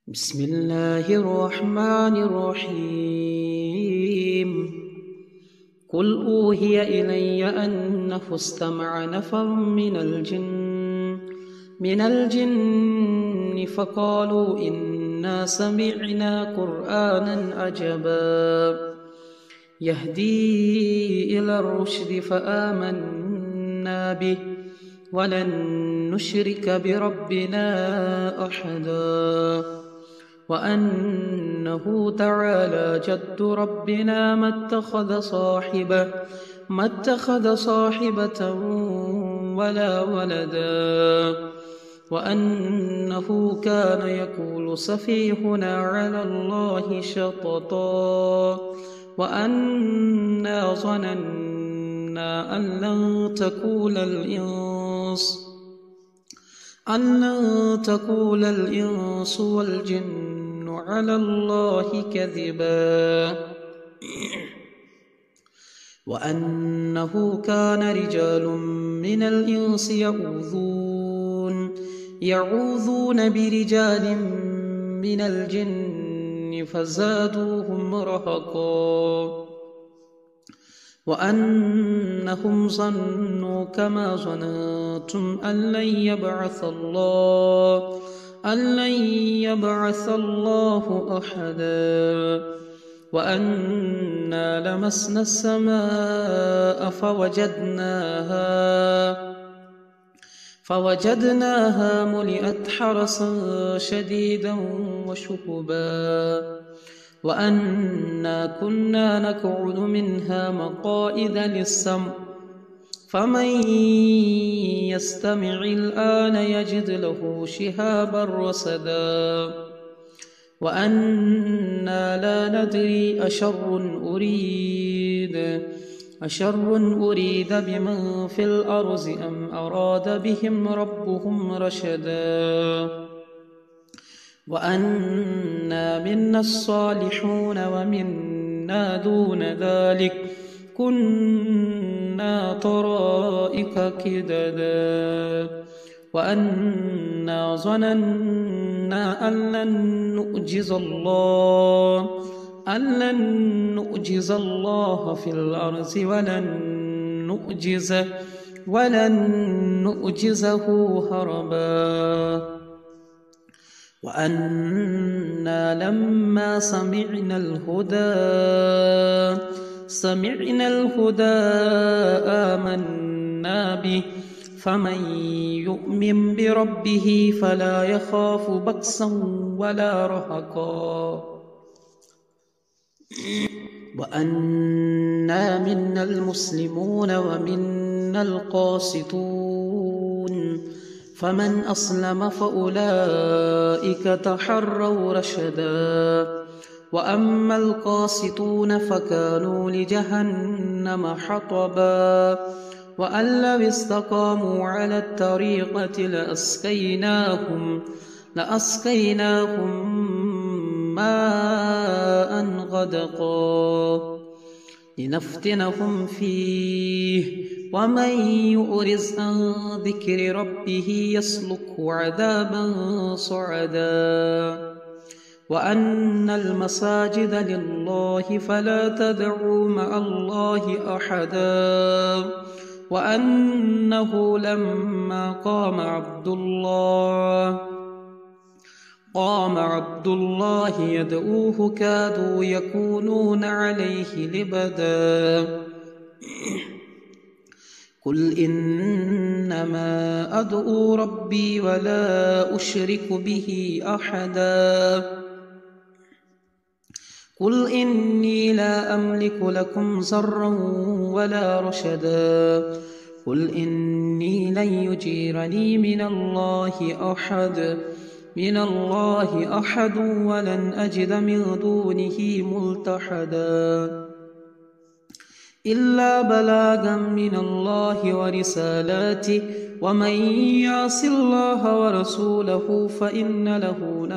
بسم الله الرحمن الرحيم. قل أوحي إلي أنه استمع نفر من الجن فقالوا إنا سمعنا قرآنا عجبا يهدي إلى الرشد فآمنا به ولن نشرك بربنا أحدا وأنه تعالى جد ربنا ما اتخذ صاحبة ولا ولدا وأنه كان يقول سفيهنا على الله شططا وأنا ظننا أن لن تقول الإنس والجن على الله كذبا وأنه كان رجال من الإنس يعوذون برجال من الجن فزادوهم رهقا وأنهم ظنوا كما ظننتم أن لن يبعث الله أحدا وأنا لمسنا السماء فوجدناها ملئت حرسا شديدا وشهبا وأنا كنا نقعد منها مقاعد للسمع فمن يستمع الآن يجد له شهابا رصدا وأنا لا ندري أشر أريد بمن في الأرض أم أراد بهم ربهم رشدا وأنا منا الصالحون ومنا دون ذلك كنا طرائق كددا وأنا ظننا أن لن نعجز الله في الأرض ولن نعجزه هربا وأنا لما سمعنا الهدى آمنا به فمن يؤمن بربه فلا يخاف بخسا ولا رهقا وأنا منا المسلمون ومنا القاسطون فمن أسلم فأولئك تحروا رشدا وأما القاسطون فكانوا لجهنم حطبا وأن لو استقاموا على الطريقة لأسقيناهم ماء غدقا لنفتنهم فيه ومن يعرض عن ذكر ربه يسلكه عذابا صعدا وأن المساجد لله فلا تدعوا مع الله أحدا وأنه لما قام عبد الله يدعوه كادوا يكونون عليه لبدا قل إنما أدعو ربي ولا أشرك به أحدا قل إني لا أملك لكم ضرا ولا رشدا قل إني لن يجيرني من الله أحد ولن أجد من دونه ملتحدا إلا بلاغا من الله ورسالاته ومن يعص الله ورسوله فإن له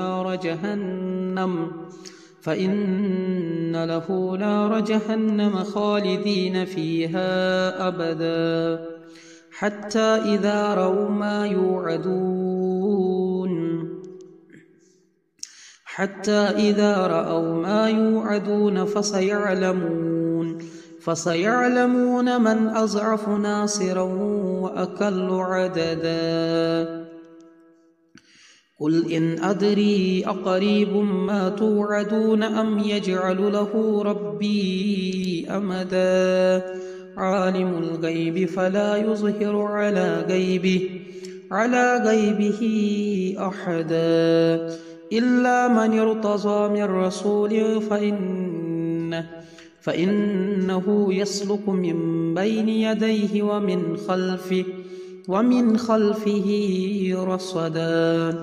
نار جهنم خالدين فيها أبدا حتى إذا رأوا ما يوعدون حتى إذا رأوا ما يوعدون فسيعلمون من أضعف ناصرا وأقل عددا. قل إن أدري أقريب ما توعدون أم يجعل له ربي أمدا. عالم الغيب فلا يظهر على غيبه أحدا إلا من ارتضى من رسول فإنه يسلك من بين يديه ومن خلفه رصدا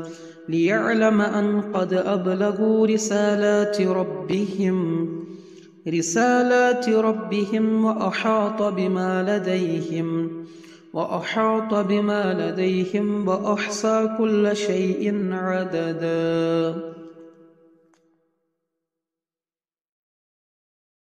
ليعلم أن قد أبلغوا رسالات ربهم وأحاط بما لديهم وأحصى كل شيء عددا.